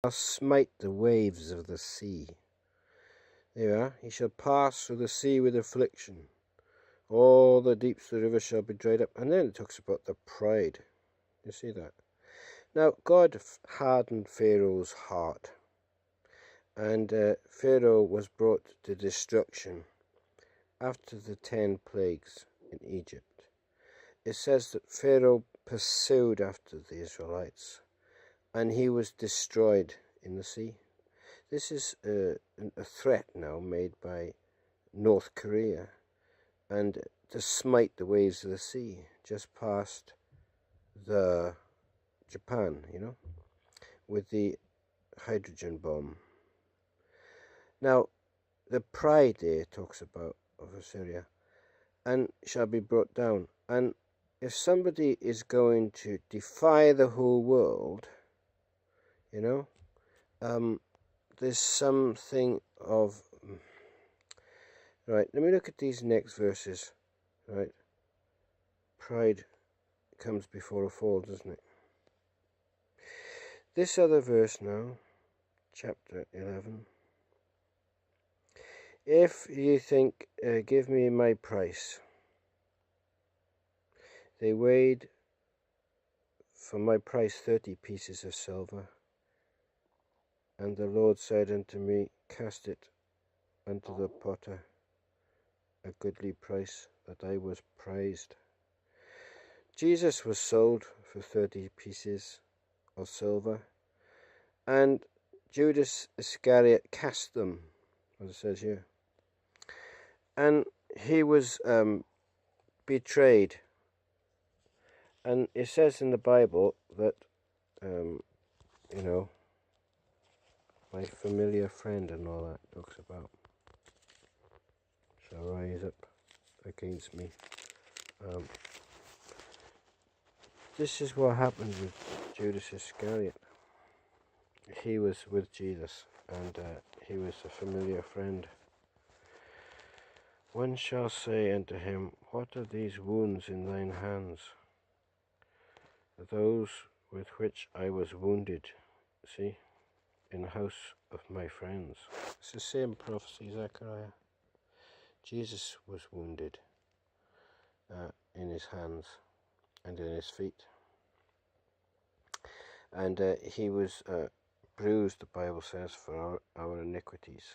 shall smite the waves of the sea. There you are. He shall pass through the sea with affliction. All the deeps of the river shall be dried up. And then it talks about the pride. You see that? Now, God hardened Pharaoh's heart. And Pharaoh was brought to destruction after the 10 plagues in Egypt. It says that Pharaoh pursued after the Israelites, and he was destroyed in the sea. This is a threat now made by North Korea, and to smite the waves of the sea just past the Japan, with the hydrogen bomb. Now, the pride there talks about of Assyria, and shall be brought down. And if somebody is going to defy the whole world, there's something of... Right, let me look at these next verses. Right, pride comes before a fall, doesn't it? This other verse now, chapter 11. If you think, give me my price. They weighed for my price 30 pieces of silver. And the Lord said unto me, cast it unto the potter, a goodly price, that I was prized. Jesus was sold for 30 pieces of silver, and Judas Iscariot cast them, as it says here. And he was betrayed. And it says in the Bible that, my familiar friend and all that talks about shall rise up against me. This is what happened with Judas Iscariot. He was with Jesus, and he was a familiar friend. One shall say unto him, what are these wounds in thine hands? Those with which I was wounded, see, in the house of my friends. It's the same prophecy, Zechariah. Jesus was wounded in his hands and in his feet. And he was bruised, the Bible says, for our iniquities.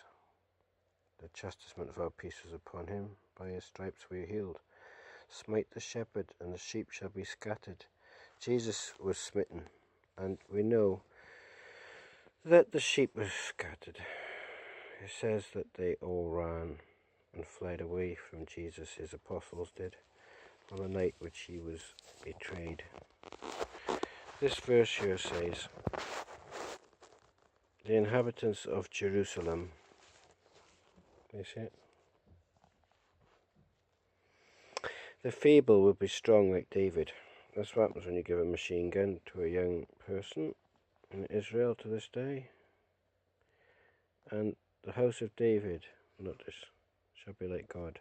The chastisement of our peace was upon him. By his stripes we are healed. Smite the shepherd, and the sheep shall be scattered. Jesus was smitten, and we know that the sheep were scattered. It says that they all ran and fled away from Jesus, his apostles did, on the night which he was betrayed. This verse here says, the inhabitants of Jerusalem, you see it? The feeble will be strong like David. That's what happens when you give a machine gun to a young person in Israel to this day. And the house of David, notice, shall be like God,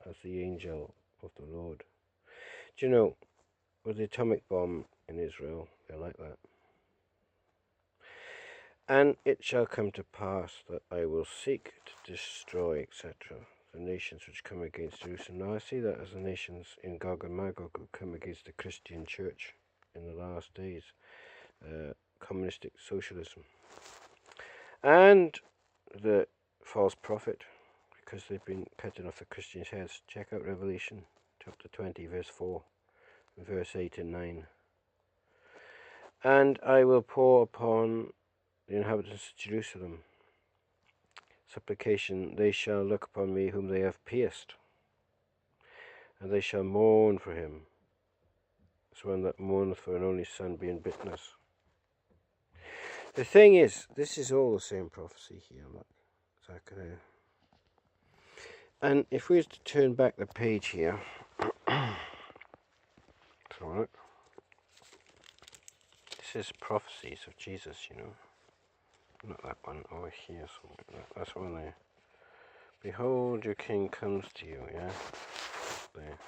as the angel of the Lord. Do you know, with the atomic bomb in Israel, they're like that. And it shall come to pass that I will seek to destroy, etc., the nations which come against Jerusalem. Now I see that as the nations in Gog and Magog who come against the Christian church in the last days. Communistic socialism. And the false prophet, because they've been cutting off the Christians' heads. Check out Revelation chapter 20, verse 4, verse 8 and 9. And I will pour upon the inhabitants of Jerusalem supplication, they shall look upon me whom they have pierced, and they shall mourn for him, as one that mourneth for an only son being bitterness. The thing is, this is all the same prophecy here, look, Zechariah. And if we was to turn back the page here, so look, this is prophecies of Jesus, not that one over here, something like that. That's one there. Behold, your king comes to you, yeah? There.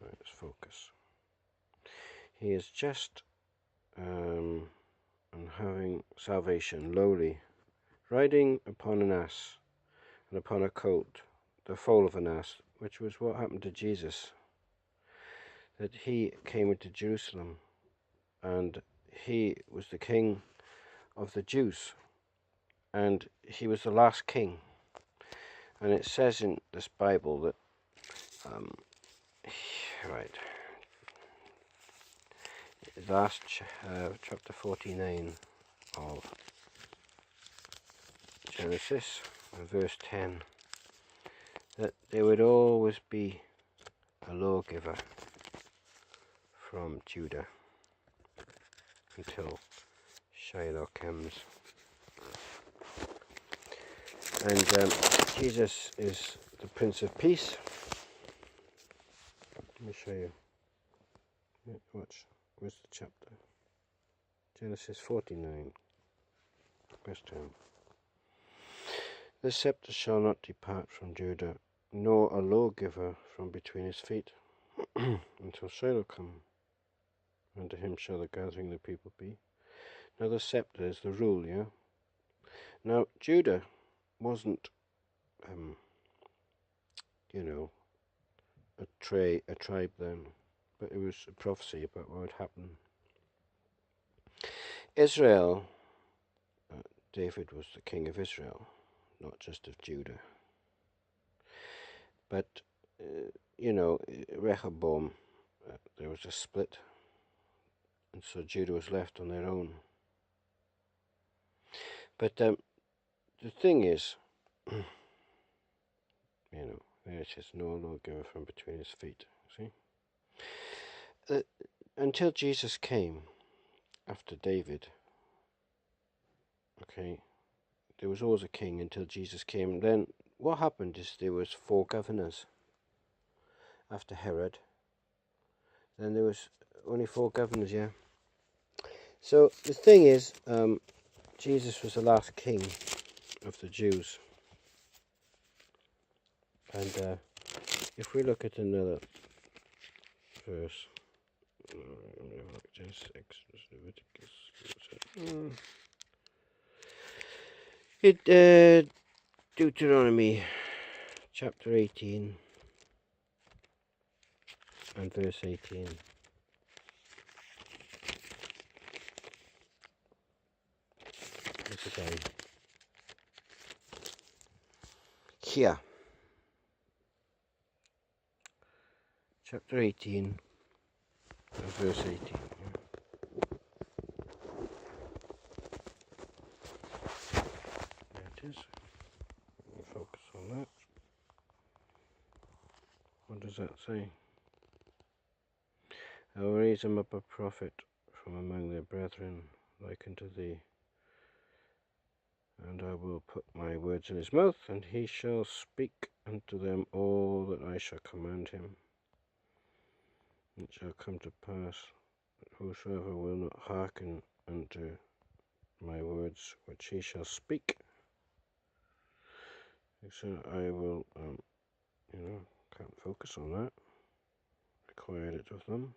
Let's focus. He is just and having salvation, lowly, riding upon an ass and upon a colt, the foal of an ass, which was what happened to Jesus, that he came into Jerusalem and he was the king of the Jews, and he was the last king. And it says in this Bible that right, last chapter 49 of Genesis, verse 10, that there would always be a lawgiver from Judah until Shiloh comes. And Jesus is the Prince of Peace. Let me show you. Watch. Where's the chapter? Genesis 49, verse 10. The scepter shall not depart from Judah, nor a lawgiver from between his feet, until Shiloh come. Unto him shall the gathering of the people be. Now the scepter is the rule, yeah? Now Judah wasn't, a tribe then, but it was a prophecy about what would happen. Israel, David was the king of Israel, not just of Judah. But, Rehoboam, there was a split, and so Judah was left on their own. But the thing is, there it is, no lawgiver from between his feet, see? Until Jesus came, after David, okay, there was always a king until Jesus came. Then what happened is there was 4 governors after Herod. Then there was only 4 governors, yeah. So the thing is, Jesus was the last king of the Jews. And if we look at another verse, Genesis, Exodus, Leviticus, Deuteronomy chapter 18 and verse 18. This again. Here. Chapter 18 and verse 18. There it is. We'll focus on that. What does that say? I will raise him up a prophet from among their brethren, like unto thee. And I will put my words in his mouth, and he shall speak unto them all that I shall command him. It shall come to pass that whosoever will not hearken unto my words which he shall speak, so I will, can't focus on that, required it of them.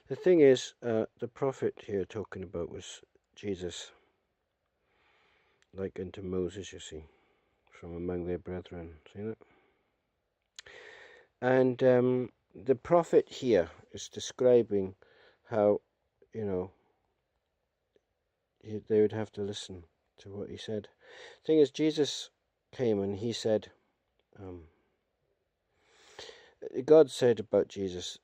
The thing is, the prophet here talking about was Jesus, like unto Moses, you see, from among their brethren, see that? And the prophet here is describing how, they would have to listen to what he said. The thing is, Jesus came and he said, God said about Jesus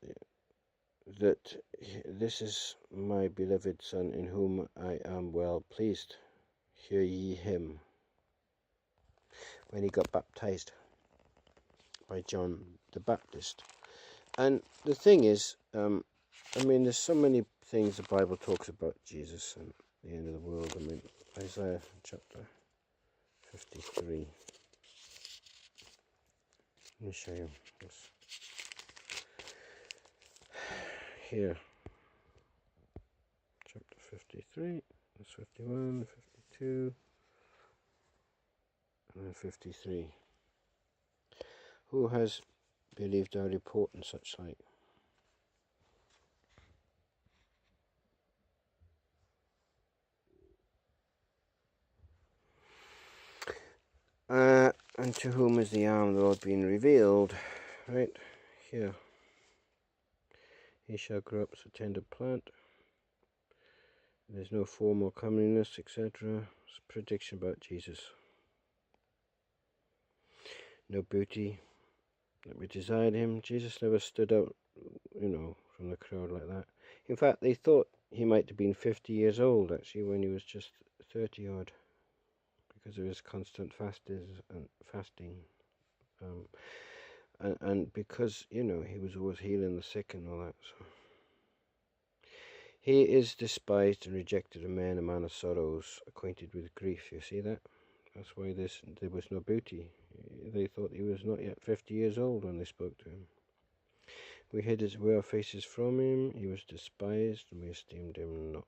that this is my beloved Son in whom I am well pleased. Hear ye him. When he got baptized by John the Baptist. And the thing is, there's so many things the Bible talks about Jesus and the end of the world. Isaiah chapter 53. Let me show you this. Here. Chapter 53. That's 51, 52, and then 53. Who has believed our report and such like? And to whom is the arm of the Lord being revealed? Right here. He shall grow up as a tender plant. There's no form or comeliness, etc. It's a prediction about Jesus. No beauty that we desired him. Jesus never stood out, from the crowd like that. In fact, they thought he might have been 50 years old, actually, when he was just 30 odd, because of his constant fasting. And because, he was always healing the sick and all that. So. He is despised and rejected of men, a man of sorrows, acquainted with grief. You see that? That's why there was no beauty. They thought he was not yet 50 years old when they spoke to him. We hid our faces from him. He was despised, and we esteemed him not.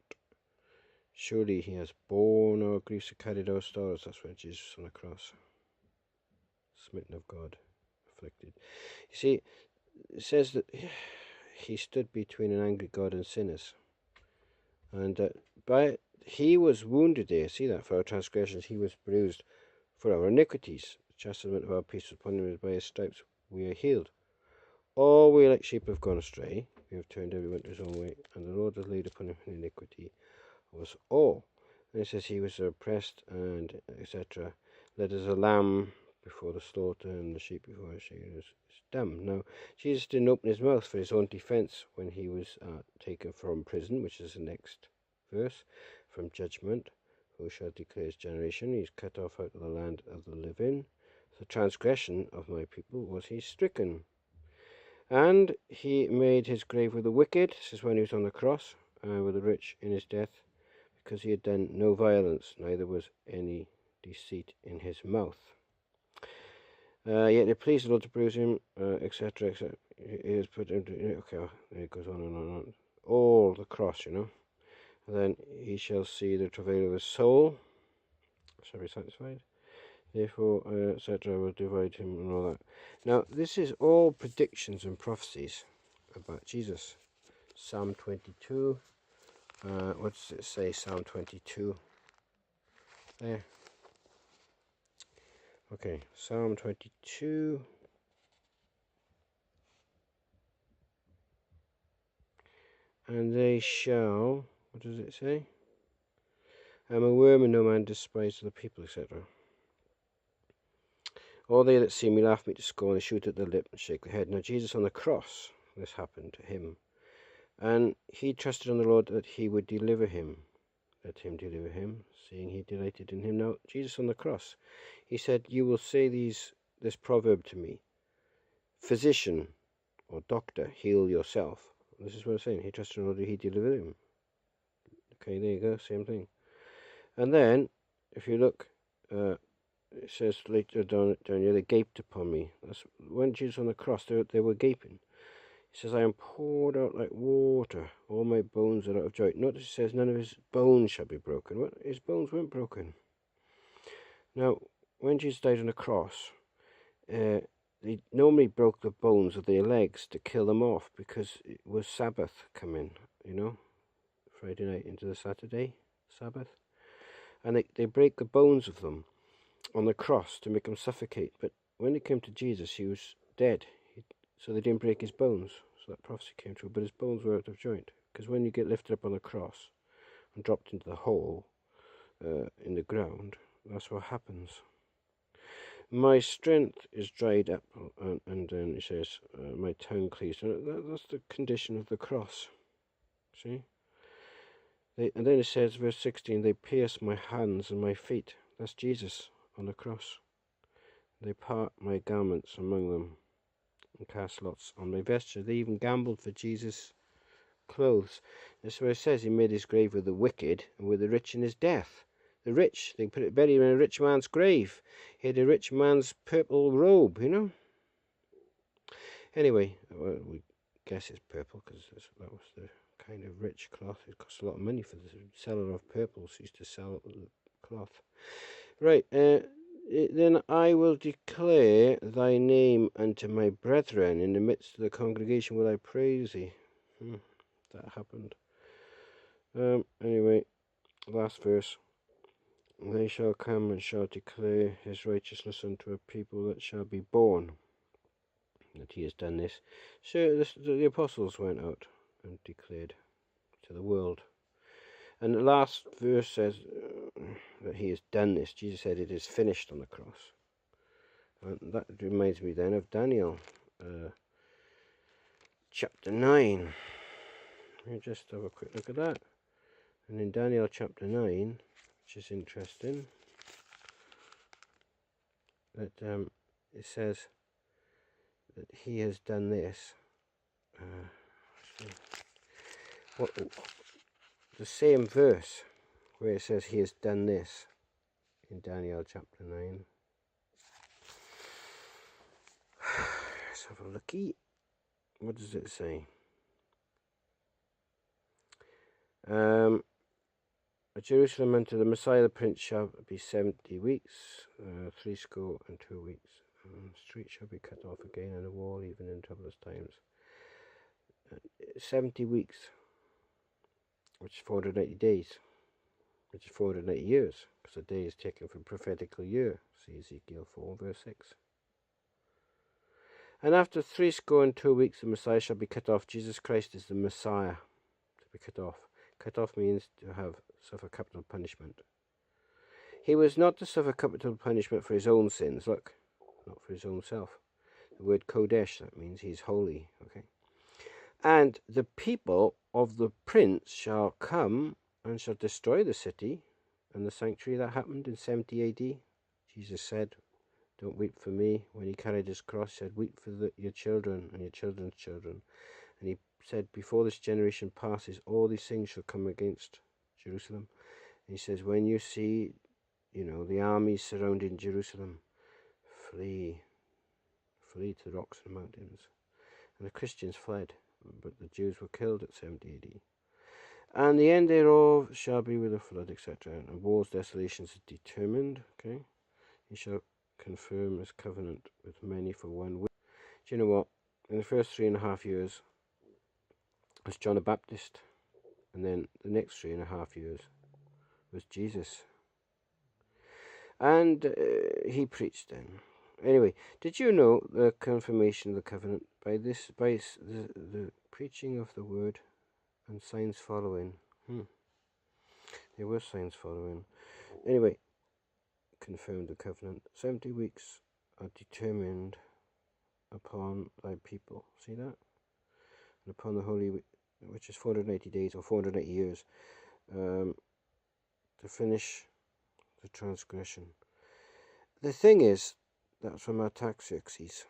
Surely he has borne our griefs and carried our sorrows. That's when Jesus on the cross. Smitten of God, afflicted. You see, it says that he stood between an angry God and sinners. And he was wounded there, see that, for our transgressions, he was bruised for our iniquities. The chastisement of our peace was upon him, by his stripes we are healed. All we like sheep have gone astray, we have turned every one to his own way, and the Lord has laid upon him iniquity of us all. And it says he was oppressed, and etc., led as a lamb before the slaughter, and the sheep before his shearers is dumb. Now, Jesus didn't open his mouth for his own defense when he was taken from prison, which is the next verse, from judgment. Who shall declare his generation? He's cut off out of the land of the living. The transgression of my people was he stricken. And he made his grave with the wicked. This is when he was on the cross, with the rich in his death, because he had done no violence, neither was any deceit in his mouth. Yet it pleased the Lord to bruise him, etc., etc. He is put into, okay, it goes on and on and on. All the cross, And then he shall see the travail of his soul, shall be satisfied. Therefore, etc., will divide him and all that. Now, this is all predictions and prophecies about Jesus. Psalm 22. What does it say, Psalm 22? There. Okay, Psalm 22. And they shall, what does it say? I am a worm and no man despised of the people, etc. All they that see me laugh me to scorn, and shoot at the lip and shake the head. Now Jesus on the cross, this happened to him. And he trusted on the Lord that he would deliver him. Let him deliver him, seeing he delighted in him. Now Jesus on the cross, he said, you will say this proverb to me, physician or doctor, heal yourself. This is what I'm saying. He trusted on the Lord that he delivered him. Okay, there you go, same thing. And then, if you look, it says later down here, they gaped upon me. That's when Jesus on the cross, they were gaping. He says, I am poured out like water. All my bones are out of joint. Notice it says, none of his bones shall be broken. What? His bones weren't broken. Now, when Jesus died on the cross, they normally broke the bones of their legs to kill them off because it was Sabbath coming, Friday night into the Saturday, Sabbath. And they break the bones of them on the cross to make him suffocate. But when it came to Jesus, he was dead. So they didn't break his bones. So that prophecy came true. But his bones were out of joint. Because when you get lifted up on the cross and dropped into the hole in the ground, that's what happens. My strength is dried up. And then it says, my tongue cleaves. That's the condition of the cross. See? And then it says, verse 16, they pierce my hands and my feet. That's Jesus on the cross. They part my garments among them and cast lots on my vesture. They even gambled for Jesus' clothes. That's where it says he made his grave with the wicked and with the rich in his death. The rich, they put it buried in a rich man's grave. He had a rich man's purple robe, Anyway, well, we guess it's purple because that was the kind of rich cloth. It cost a lot of money for the seller of purples. He used to sell cloth. Right, then I will declare thy name unto my brethren. In the midst of the congregation will I praise thee. That happened. Anyway, last verse. They shall come and shall declare his righteousness unto a people that shall be born, that he has done this. So the apostles went out and declared to the world. And the last verse says that he has done this. Jesus said it is finished on the cross. And that reminds me then of Daniel chapter 9. Let me just have a quick look at that. And in Daniel chapter 9, which is interesting, that it says that he has done this. The same verse where it says he has done this in Daniel chapter 9. Let's have a looky. What does it say? At Jerusalem unto the Messiah the Prince shall be 70 weeks, 62 weeks. Street shall be cut off again, and the wall even in troublous times. 70 weeks, which is 480 days, which is 480 years, because a day is taken from prophetical year. See Ezekiel 4 verse 6. And after 62 weeks the Messiah shall be cut off. Jesus Christ is the Messiah to be cut off. Cut off means to suffer capital punishment. He was not to suffer capital punishment for his own sins, look, not for his own self. The word Kodesh, that means he's holy, okay? And the people of the prince shall come and shall destroy the city and the sanctuary. That happened in 70 AD. Jesus said, don't weep for me. When he carried his cross, he said, weep for your children and your children's children. And he said, before this generation passes, all these things shall come against Jerusalem. And he says, when you see, the armies surrounding Jerusalem, flee to the rocks and mountains. And the Christians fled, but the Jews were killed at 70 AD. And the end thereof shall be with a flood, etc. And war's desolations is determined, okay? He shall confirm his covenant with many for 1 week. Do you know what? In the first 3.5 years was John the Baptist, and then the next 3.5 years was Jesus. And he preached then. Anyway, did you know the confirmation of the covenant by the preaching of the word and signs following? There were signs following. Anyway, confirmed the covenant. 70 weeks are determined upon thy people. See that? And upon the holy week, which is 480 days or 480 years, to finish the transgression. The thing is, that from Artaxerxes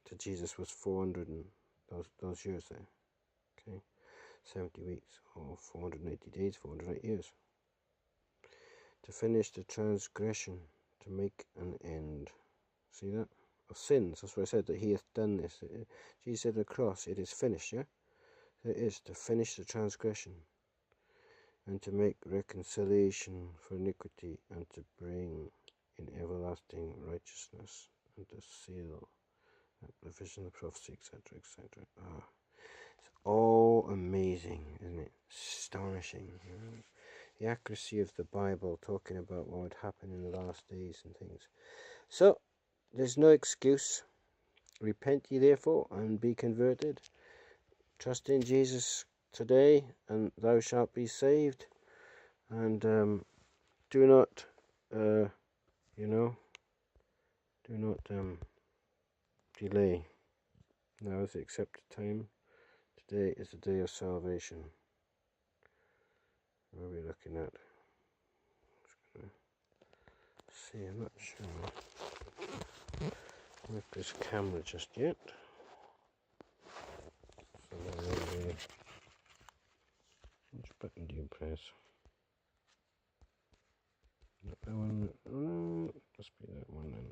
to Jesus was 400 and those years there. Okay, 70 weeks or 480 days, 480 years. To finish the transgression, to make an end. See that? Of sins. That's what I said, that he hath done this. Jesus said at the cross, it is finished, yeah? It is to finish the transgression, and to make reconciliation for iniquity, and to bring in everlasting righteousness, and to seal the vision of prophecy, etc., etc. It's all amazing, isn't it? Astonishing. The accuracy of the Bible, talking about what would happen in the last days and things. So, there's no excuse. Repent ye therefore, and be converted. Trust in Jesus today, and thou shalt be saved. And do not, delay. Now is the accepted time. Today is the day of salvation. What are we looking at? See, I'm not sure with this camera just yet. So which button do you press? Not that one. Oh, must be that one then.